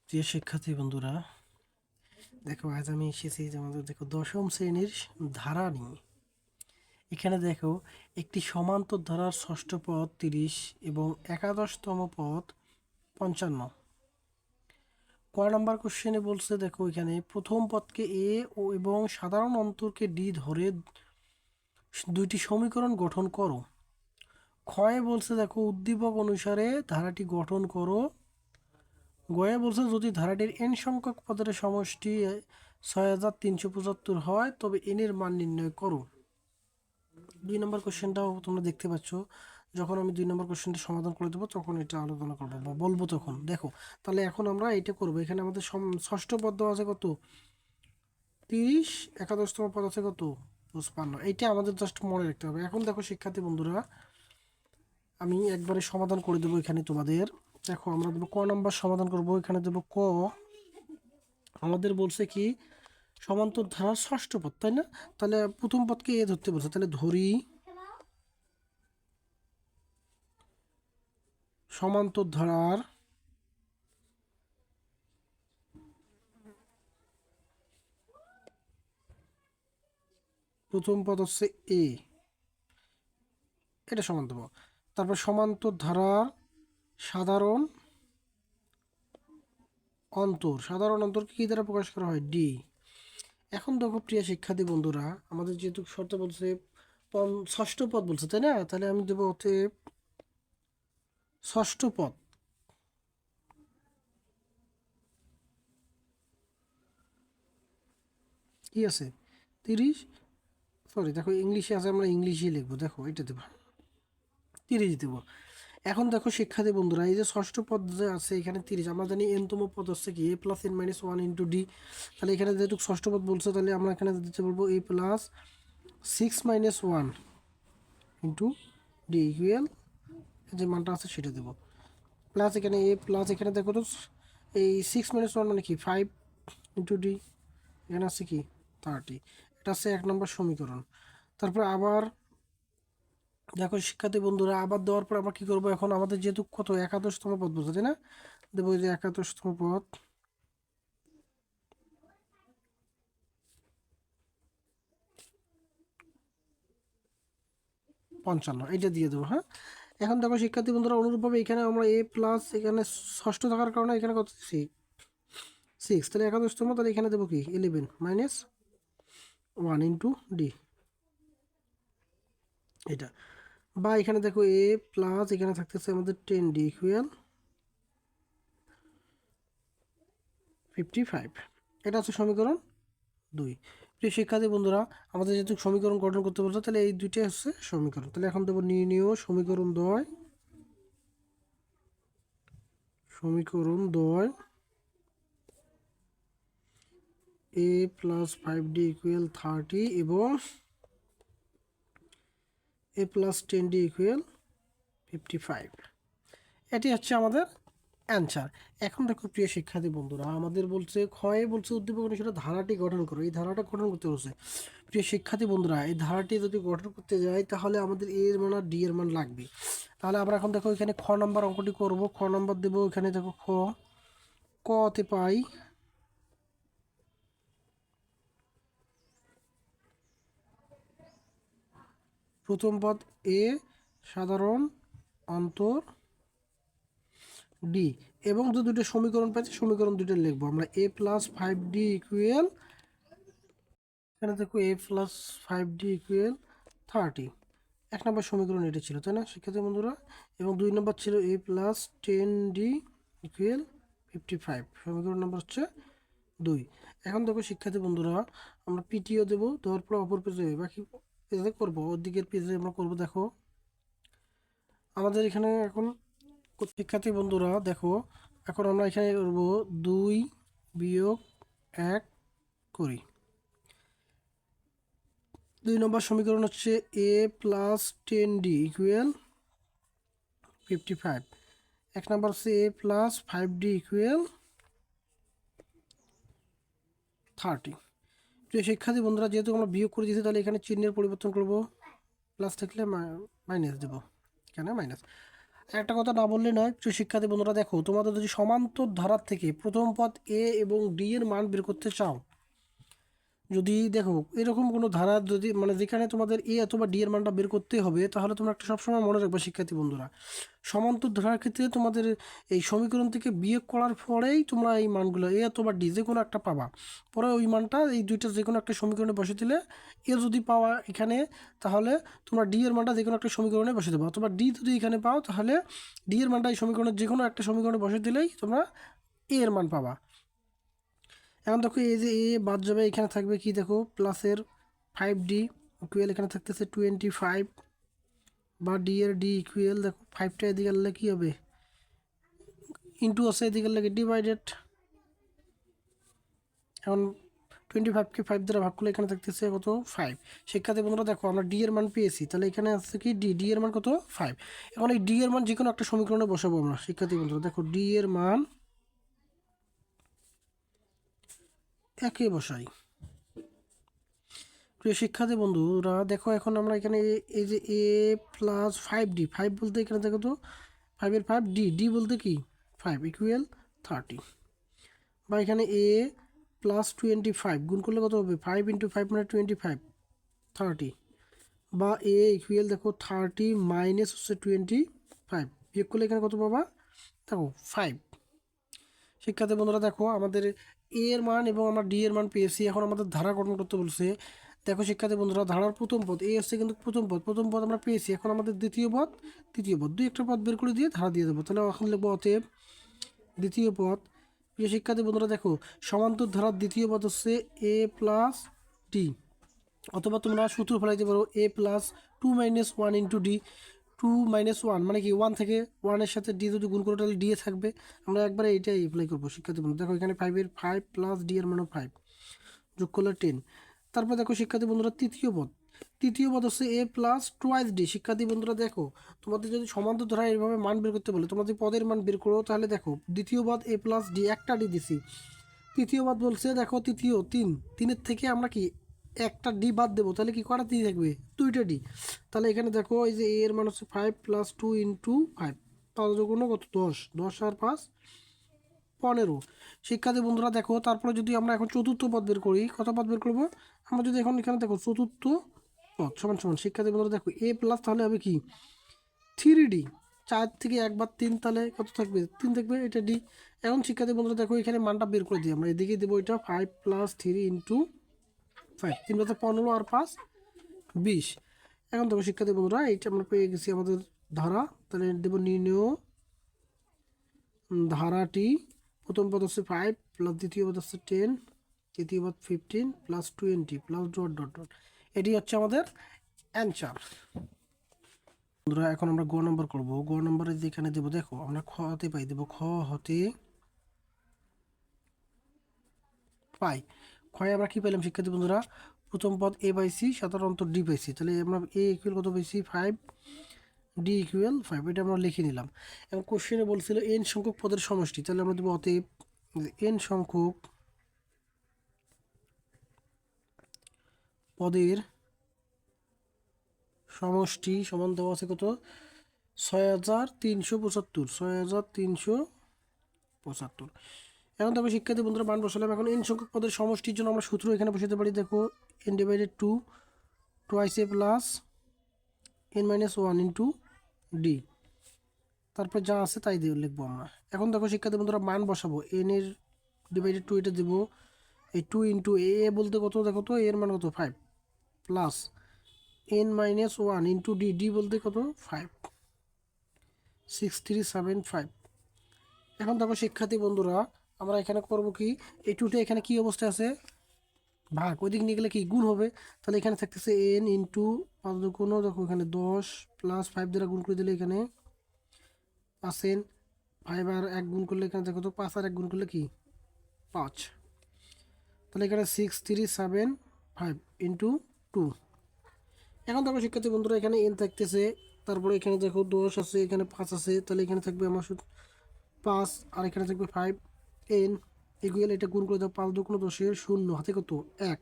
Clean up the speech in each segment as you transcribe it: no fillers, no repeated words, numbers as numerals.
প্রিয় শিক্ষার্থী বন্ধুরা, দেখো আজ আমি এসেছি যে আমাদের দশম শ্রেণীর ধারা নিয়ে। এখানে দেখো একটি সমান্তর ধারার ষষ্ঠ পদ 30 এবং একাদশতম পদ 55। ক নাম্বার কোশ্চেনে বলছে, দেখো এখানে প্রথম পদকে এ ও এবং সাধারণ অন্তরকে ডি ধরে দুইটি সমীকরণ গঠন করো। ক্ষয়ে বলছে, দেখো উদ্দীপক অনুসারে ধারাটি গঠন করো। গয়ে বলছে যদি ধারাটির এন সংখ্যক পদের সমষ্টি 6375 হয় তবে এন এর মান নির্ণয় করো। 2 নম্বর কোশ্চেনটাও তোমরা দেখতে পাচ্ছ। যখন আমি 2 নম্বর কোশ্চেনটা সমাধান করে দেবো তখন এটা আলোচনা করবো বা বলবো তখন। দেখো তাহলে এখন আমরা এটা করবো। এখানে আমাদের ষষ্ঠ পদ দেওয়া আছে কত 30, একাদশতম পদ আছে কত 55। এইটা আমাদের জাস্ট মনে রাখতে হবে। এখন দেখো শিক্ষার্থী বন্ধুরা, আমি একবারে সমাধান করে দেবো এখানে তোমাদের। দেখো আমরা দেবো ক নাম্বার সমাধান করব। এখানে দেবো ক। আমাদের বলছে কি সমান্তর ধারার ষষ্ঠ পদ, তাই না? তাহলে প্রথম পদকে এ ধরতে বলছে, তাহলে ধরি সমান্তর ধারার প্রথম পদ হচ্ছে এ, এটা সমান দেবো। তারপর সমান্তর ধারার সাধারণ অন্তর, সাধারণ অন্তরকে কি দ্বারা প্রকাশ করা হয় ডি। এখন দেখো প্রিয় শিক্ষার্থী বন্ধুরা, আমাদের যেহেতু শর্ত বলছে ষষ্ঠ পদ বলছে, তাই না? তাহলে আমি দেবো অতএব ষষ্ঠ পদ কি আছে 30। সরি দেখো ইংলিশে আছে, আমরা ইংলিশেই লিখবো। দেখো এটা দেবো 30 দেবো। এখন দেখো শিক্ষার্থী বন্ধুরা, এই যে ষষ্ঠ পদ যে আছে এখানে 30, আমরা জানি এনতম পদ হচ্ছে কি a plus n minus 1 into d. তাহলে এখানে যেহেতু ষষ্ঠ পদ বলছে, তাহলে আমরা এখানে দিতে বলবো এ প্লাস 6 - 1 ইন্টু ডি ইকুয়াল যে মানটা আছে সেটা দেবো। প্লাস এখানে এ প্লাস এখানে দেখো তো এই 6 - 1 মানে কি 5 ইন্টু ডি, এখানে আছে কি 30। এটা হচ্ছে 1 নম্বর সমীকরণ। তারপর আবার দেখো শিক্ষার্থী বন্ধুরা, আবার দেওয়ার পর আমরা কি করবো, এখন আমাদের যেহেতু কত একাদশতম পদ বলছে, তাই না? দেবো যে একাদশতম পদ 55, এইটা দিয়ে দেবো। হ্যাঁ, এখন দেখো শিক্ষার্থী বন্ধুরা, অনুরূপভাবে এখানে আমরা এ প্লাস এখানে ষষ্ঠ থাকার কারণে এখানে কত 6, তাহলে একাদশতম, তাহলে এখানে দেবো কি 11 মাইনাস 1 ইন্টু ডি, এটা। বা এখানে দেখো এ প্লাস এখানে থাকতেছে আমাদের 10 ডি ইকুয়াল 55। এটা হচ্ছে সমীকরণ 2। প্রিয় শিক্ষার্থী বন্ধুরা, আমাদের যেহেতু সমীকরণ গঠন করতে বলছে, তাহলে এই দুইটাই হচ্ছে সমীকরণ। তাহলে এখন দেবো নির্ণেয় সমীকরণ দ্বয়, সমীকরণ দ্বয় এ প্লাস 5d ইকুয়াল 30 এবং এ প্লাস 10d ইকুয়াল 55। এটি হচ্ছে আমাদের অ্যান্সার। এখন দেখো প্রিয় শিক্ষার্থী বন্ধুরা, আমাদের বলছে ক্ষয়ে বলছে উদ্দীপক অনুসারে ধারাটি গঠন করো। এই ধারাটা গঠন করতে বলছে। প্রিয় শিক্ষার্থী বন্ধুরা, এই ধারাটি যদি গঠন করতে যাই তাহলে আমাদের এ এর মান আর ডি এর মান লাগবে। তাহলে আমরা এখন দেখো এখানে খ নম্বর অঙ্কটি করব। খ নম্বর দেবো, এখানে দেখো কতে পাই প্রথম পদ এ সাধারণ অন্তর ডি, এবং যে দুটো সমীকরণ পাচ্ছি সমীকরণ দুটো লিখবো আমরা। এ প্লাস 5d ইকুয়াল, এখানে দেখো এ প্লাস 5d ইকুয়াল 30। 1 নম্বর সমীকরণ এটা ছিল, তাই না শিক্ষার্থী বন্ধুরা? এবং 2 নম্বর ছিল এ প্লাস 10d ইকুয়াল 55। সমীকরণ নম্বর হচ্ছে 2। এখন দেখো শিক্ষার্থী বন্ধুরা, আমরা পিটিও দেবো, দেওয়ার পর অপর পেজে বাকি পেজে করবো, ওর দিকের পেজে আমরা করবো। দেখো আমাদের এখানে এখন শিক্ষার্থী বন্ধুরা দেখো, এখন আমরা এখানে করব 2 বিয়োগ 1 করি। 2 নম্বর সমীকরণ হচ্ছে এ প্লাস 10d ইকুয়াল 55। 1 নম্বর হচ্ছে এ প্লাস 5d ইকুয়াল 30। প্রিয় শিক্ষার্থী বন্ধুরা, যেহেতু আমরা বিয়োগ করে দিয়েছি, তাহলে এখানে চিহ্নের পরিবর্তন করব, প্লাস থাকলে মাইনাস দেবো, এখানে মাইনাস। একটা কথা না বললে নয়, প্রিয় শিক্ষার্থী বন্ধুরা, দেখো তোমাদের যদি সমান্তর ধারার থেকে প্রথম পদ এ এবং ডি এর মান বের করতে চাও, যদি দেখো এরকম কোনো ধারা যদি মানে যেখানে তোমাদের এ অথবা ডি এর মানটা বের করতে হবে, তাহলে তোমরা একটা সবসময় মনে রাখবে শিক্ষার্থী বন্ধুরা, সমান্তর ধারার ক্ষেত্রে তোমাদের এই সমীকরণ থেকে বিয়োগ করার পরেই তোমরা এই মানগুলো এ অথবা ডি যে কোনো একটা পাবা। পরে ওই মানটা এই দুইটা যে কোনো একটা সমীকরণে বসে দিলে, এ যদি পাওয়া এখানে, তাহলে তোমরা ডি এর মানটা যে কোনো একটা সমীকরণে বসে দেবো, অথবা ডি যদি এখানে পাও, তাহলে ডি এর মানটা এই সমীকরণের যে কোনো একটা সমীকরণে বসে দিলেই তোমরা এ এর মান পাবা। এখন দেখো এই যে এ বাদ যাবে, এখানে থাকবে কি দেখো প্লাসের 5d ইকুয়াল, এখানে থাকতেছে 25, বা ডি এর ডি ইকুয়াল দেখো 5টা এদিকে আনলে কী হবে, ইন্টু আছে এদিকে লাগে ডিভাইডেড। এখন 25কে 5 দ্বারা ভাগ করলে এখানে থাকতেছে কত 5। শিক্ষার্থী বন্ধুরা দেখো আমরা ডি এর মান পেয়েছি, তাহলে এখানে আছে কি ডি এর মান কত 5। এখন এই ডি এর মান যে কোনো একটা সমীকরণে বসাবো আমরা। শিক্ষার্থী বন্ধুরা দেখো ডি এর মান একে বসাই। প্রিয় শিক্ষার্থী বন্ধুরা দেখো এখন আমরা এখানে এই যে এ প্লাস 5d, 5 বলতে এখানে দেখো তো 5 এর 5, ডি বলতে কি 5 ইকুয়াল 30, বা এখানে এ প্লাস 25 গুণ করলে কত হবে 5 ইন্টু 5 মানে 25, 30, বা এ ইকুয়াল দেখো 30 মাইনাস হচ্ছে 25 বিয়োগ করলে এখানে কত পাবা দেখো 5। শিক্ষার্থী বন্ধুরা দেখো আমাদের এ এর মান এবং আমরা ডি এর মান পেয়েছি, এখন আমাদের ধারা গঠন করতে বলছে। দেখো শিক্ষার্থী বন্ধুরা ধারার প্রথম পদ এ হচ্ছে কিন্তু প্রথম পদ আমরা পেয়েছি, এখন আমাদের দ্বিতীয় পদ তৃতীয় পদ দুই একটা পদ বের করে দিয়ে ধারা দিয়ে দেবো। তাহলে এখন লিখবো অতএব দ্বিতীয় পদ। প্রিয় শিক্ষার্থী বন্ধুরা দেখো সমান্তর ধারার দ্বিতীয় পদ হচ্ছে এ প্লাস ডি, অথবা তোমরা সূত্র ফেলাইতে পারো a plus 2 minus 1 into d. 2 minus 1 মানে কি 1 থেকে 1-এর সাথে ডি যদি গুণ করো তাহলে ডি এ থাকবে। আমরা একবারে এইটাই অ্যাপ্লাই করবো শিক্ষার্থী বন্ধু। দেখো এখানে 5-এর 5 প্লাস ডি এর মানও 5 যোগ করলে 10। তারপর দেখো শিক্ষার্থী বন্ধুরা তৃতীয় পদ হচ্ছে এ প্লাস টুয়াইস ডি। শিক্ষার্থী বন্ধুরা দেখো তোমাদের যদি সমান্তর ধারা এইভাবে মান বের করতে বলে, তোমরা যদি পদের মান বের করো, তাহলে দেখো দ্বিতীয় পদ এ প্লাস ডি, একটা ডি দিছি। তৃতীয় পদ বলছে দেখো তিনের থেকে আমরা কি একটা ডি বাদ দেবো, তাহলে কি কটা ডি থাকবে দুইটা ডি। তাহলে এখানে দেখো এই যে এ এর মান হচ্ছে 5 প্লাস 2 ইন্টু 5, তাহলে যখন কত 10 আর 5 15। শিক্ষার্থী বন্ধুরা দেখো তারপরে যদি আমরা এখন চতুর্থ পদ বের করি, কত পদ বের করবো আমরা যদি এখন এখানে দেখো চতুর্থ পদ সমান সমান শিক্ষার্থী বন্ধুরা দেখো এ প্লাস তাহলে হবে কি 3d, 4 থেকে একবার 3, তাহলে কত থাকবে 3 থাকবে, এটা ডি। এখন শিক্ষার্থী বন্ধুরা দেখো এখানে মানটা বের করে দিই আমরা, এদিকে দেবো এটা 5 প্লাস 3 ইন্টু 5, 3 + 15 আর 5 20। এখন দেখো শিক্ষার্থী বন্ধুরা এইটা আমরা পেয়ে গেছি আমাদের ধারা, তাহলে দেবো নির্ণয় ধারাটি। প্রথম পদ হচ্ছে 5 প্লাস দ্বিতীয় পদ হচ্ছে 10, তৃতীয় পদ 15 plus 20 plus dot dot dot, এটি হচ্ছে আমাদের অ্যান্সার। বন্ধুরা এখন আমরা গ নম্বর করবো। গ নম্বরে যেখানে দেবো দেখো আমরা খ হতে পাই দেবো, খ হতে পাই। ক্ষয়ে আমরা কি পেলাম শিক্ষার্থী বন্ধুরা, প্রথম পদ এ পাইছি, সাধারণত ডি পাইছি, তাহলে আমরা এ ইকুয়াল কত পাইছি 5, ডি ইকুয়াল 5, এটা আমরা লিখে নিলাম। এবং কোশ্চেনে বলছিল এন সংখ্যক পদের সমষ্টি, তাহলে আমরা দেবো অতএব এন সংখ্যক পদের সমষ্টি সমান দেওয়া আছে কত 6375, 6375। এখন দেখো শিক্ষার্থী বন্ধুরা মান বসালাম। এখন এন সংখ্যক পদের সমষ্টির জন্য আমরা সূত্র এখানে বসাতে পারি, দেখো n divided 2 twice a plus n minus 1 into d, তারপর যা আছে তাই দিয়ে লিখবো আমরা। এখন দেখো শিক্ষার্থী বন্ধুরা মান বসাবো, এন এর ডিভাইডেড 2 এটা দেবো, এই 2 ইন্টু এ বলতে কত দেখো তো এর মান কত 5 plus n minus 1 into D বলতে কত 5, 6375। এখন দেখো শিক্ষার্থী বন্ধুরা আমরা এখানে করব কি, এই টুটা এখানে কি অবস্থায় আছে ভাগ, ওইদিক নিয়ে গেলে কি গুণ হবে, তাহলে এখানে থাকতেছে এন ইন্টু 5 কোনো দেখো এখানে 10 প্লাস 5 দ্বারা গুণ করে দিলে এখানে 5n, 5 আর 1 গুণ করলে এখানে দেখো তো 5 আর 1 গুণ করলে কি 5, তাহলে এখানে 6375 ইন্টু 2। এখন দেখো শিক্ষার্থী বন্ধুরা এখানে এন থাকতেছে, তারপরে এখানে দেখো 10 আছে, এখানে 5 আছে, তাহলে এখানে থাকবে আমার 5 আর এখানে থাকবে 5 এন ইকুয়াল, এটা গুণ করে দাও 5 দুগুণ 10-এর 0 হাতে কত 1,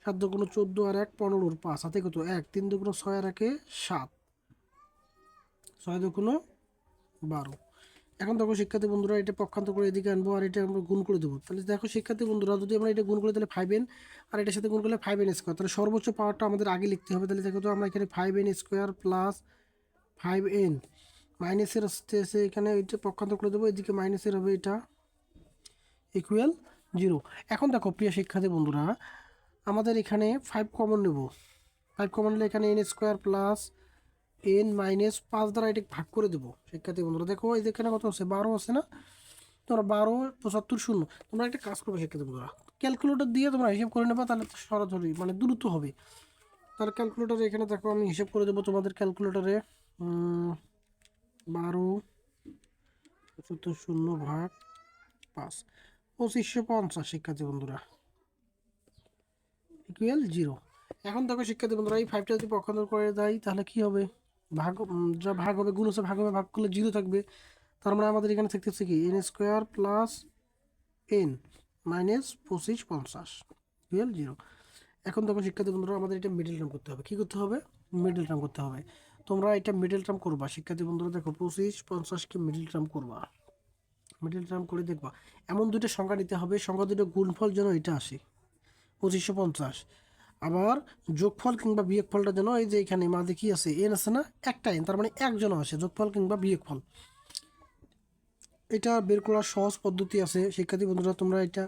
7 দুগুণ 14 আর 1 15, 5 হাতে কত 1, 3 দুগুণ 6 আর 1 7, 6 দুগুণ 12। এখন দেখো শিক্ষার্থী বন্ধুরা এটা পক্ষান্তর করে এদিকে আনবো আর এটা আমরা গুণ করে দেবো। তাহলে দেখো শিক্ষার্থী বন্ধুরা যদি আমরা এটা গুণ করি তাহলে 5n আর এটার সাথে গুণ করলে 5n স্কোয়ার, তাহলে সর্বোচ্চ পাওয়ারটা আমাদের আগে লিখতে হবে। তাহলে দেখো তো আমরা এখানে 5n স্কোয়ার প্লাস 5n মাইনাসের আসতেছে এখানে এটা পক্ষান্তর করে দেবো, এদিকে মাইনাসের হবে এটা ইকুয়াল 0। এখন দেখো প্রিয় শিক্ষার্থী বন্ধুরা আমাদের এখানে 5 কমন নেব। 5 কমন নিলে এখানে n square plus n minus 5 দ্বারা এটা ভাগ করে দেবো। শিক্ষার্থী বন্ধুরা দেখো এই যে এখানে কত আছে 12 আছে না, তোমরা 12 75 শূন্য। তোমরা একটা কাজ করবে শিক্ষার্থী বন্ধুরা, ক্যালকুলেটর দিয়ে তোমরা হিসাব করে নেবা, তাহলে সরাসরি মানে দ্রুত হবে। তাহলে ক্যালকুলেটারে এখানে দেখো আমি হিসাব করে দেবো তোমাদের ক্যালকুলেটরে 12 75 শূন্য ভাগ 5 2550 শিক্ষার্থী বন্ধুরা ইকুয়াল 0। এখন দেখো শিক্ষার্থী বন্ধুরা এই 5টা যদি পক্ষান্তর করে দেয় তাহলে কি হবে, ভাগ যা ভাগ হবে গুণ হচ্ছে ভাগ হবে, ভাগ করলে 0 থাকবে। তার মানে আমাদের এখানে থাকতেছে কি n square plus n minus 2550 equal 0। এখন দেখো শিক্ষার্থী বন্ধুরা আমাদের এটা মিডল টার্ম করতে হবে। কি করতে হবে, মিডল টার্ম করতে হবে। তোমরা এটা মিডল টার্ম করবা শিক্ষার্থী বন্ধুরা, দেখো 2550কে মিডল টার্ম করবা, মিডল টার্ম করে দেখবা এমন দুটো সংখ্যা নিতে হবে, সংখ্যা দুটো গুণফল যেন এটা আসে 2550, আবার যোগফল কিংবা বিয়োগফলটা যেন এই যে এখানে মাঝে কি আছে এন আছে না, একটা এন, তার মানে একজন আসে যোগফল কিংবা বিয়োগফল। এটা বের করার সহজ পদ্ধতি আছে শিক্ষার্থী বন্ধুরা, তোমরা এটা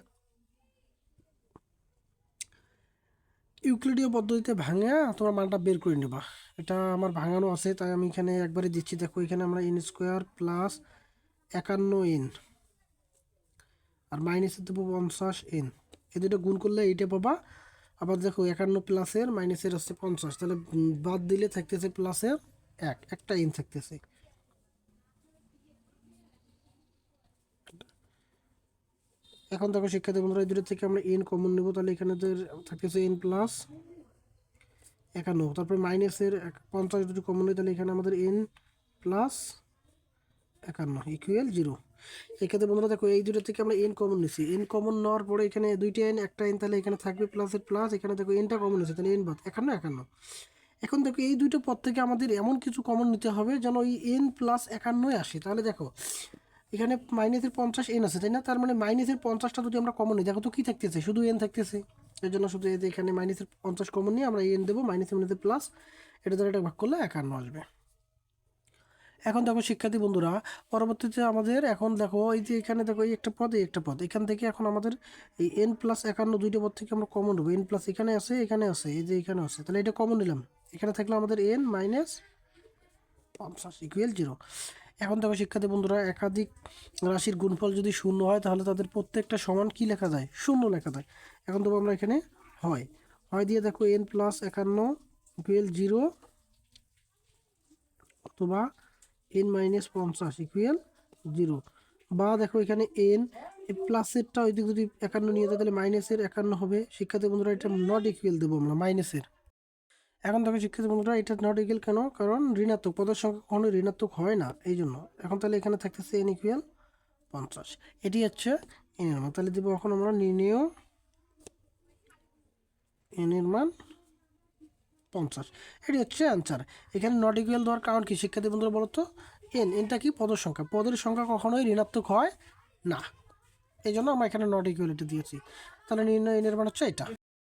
ইউক্লিডীয় পদ্ধতিতে ভাঙা তোমার মানটা বের করে নেবা। এটা আমার ভাঙানো আছে তাই আমি এখানে একবারে দিচ্ছি। দেখো এখানে আমরা এন স্কোয়ার প্লাস 51n আর মাইনাসে দেবো 50n, এই দুটো গুণ করলে এইটা পাবা। আবার দেখো 51 প্লাসের মাইনাসের হচ্ছে 50, তাহলে বাদ দিলে থাকতেছে প্লাসের একটা n থাকতেছে। এখন দেখো শিক্ষার্থী বন্ধুরা এই দুটো থেকে আমরা n কমন নেব, তাহলে এখানে থাকতেছে n প্লাস 51, তারপরে মাইনাসের 50 দুটো কমন নেই, তাহলে এখানে আমাদের n প্লাস 51 ইকুয়াল 0। এক্ষেত্রে বন্ধুরা দেখো এই দুটো থেকে আমরা n কমন নিছি, n কমন নেওয়ার পরে এখানে দুইটা n একটা n, তাহলে এখানে থাকবে প্লাসের প্লাস, এখানে দেখো nটা কমন নিছে তাহলে n বাদ 51। এখন দেখো এই দুইটা পদ থেকে আমাদের এমন কিছু কমন নিতে হবে যেন ওই n প্লাস 51 আসে। তাহলে দেখো এখানে মাইনাসের 50 n আছে তাই না, তার মানে মাইনাসের 50টা যদি আমরা কমন নিই দেখো তো কি থাকতেছে, শুধু n থাকতেছে। এর জন্য শুধু এই যে এখানে মাইনাসের 50 কমন নিয়ে আমরা n দেবো, মাইনাসে মাইনাসে প্লাস, এটা দ্বারা এটা ভাগ করলে 51 আসবে। এখন দেখো শিক্ষার্থী বন্ধুরা পরবর্তীতে আমাদের এখন দেখো এই যে এখানে দেখো এই একটা পদ এই একটা পদ, এখান থেকে এখন আমাদের এই n প্লাস 51 দুইটা পদ থেকে আমরা কমন নেবো। n প্লাস এখানে আছে এখানে আছে এই যে এখানে আছে, তাহলে এটা কমন নিলাম, এখানে থাকলে আমাদের n মাইনাস 50 ইকুয়াল 0। এখন দেখো শিক্ষার্থী বন্ধুরা একাধিক রাশির গুণফল যদি শূন্য হয় তাহলে তাদের প্রত্যেকটা সমান কি লেখা যায়, শূন্য লেখা যায়। এখন দেবো আমরা এখানে হয় হয় দিয়ে দেখো n প্লাস 51 ইকুয়াল 0 অথবা n মাইনাস 50 ইকুয়াল 0, বা দেখো এখানে n প্লাসেরটা ওই দিক যদি 51 নিয়ে যায় তাহলে মাইনাসের 51 হবে। শিক্ষার্থী বন্ধুরা এটা নট ইকুয়াল দেবো আমরা মাইনাসের। এখন দেখো শিক্ষার্থী বন্ধুরা এটা নট ইকুয়াল কেন, কারণ ঋণাত্মক পদের সংখ্যা কখনো ঋণাত্মক হয় না এই জন্য। এখন তাহলে এখানে থাকতেছে n ইকুয়াল 50, এটি হচ্ছে n এর মান। তাহলে দেবো এখন আমরা নির্ণেয় n এর মান 50, এটি হচ্ছে অ্যান্সার। এখানে নট ইকুয়াল দেওয়ার কারণ কি শিক্ষার্থী বন্ধুরা বলো তো, এনটা কি পদের সংখ্যা, পদের সংখ্যা কখনোই ঋণাত্মক হয় না, এই জন্য আমরা এখানে নট ইকুয়ালিটি দিয়েছি। তাহলে নির্ণয় n এর মান হচ্ছে এটা।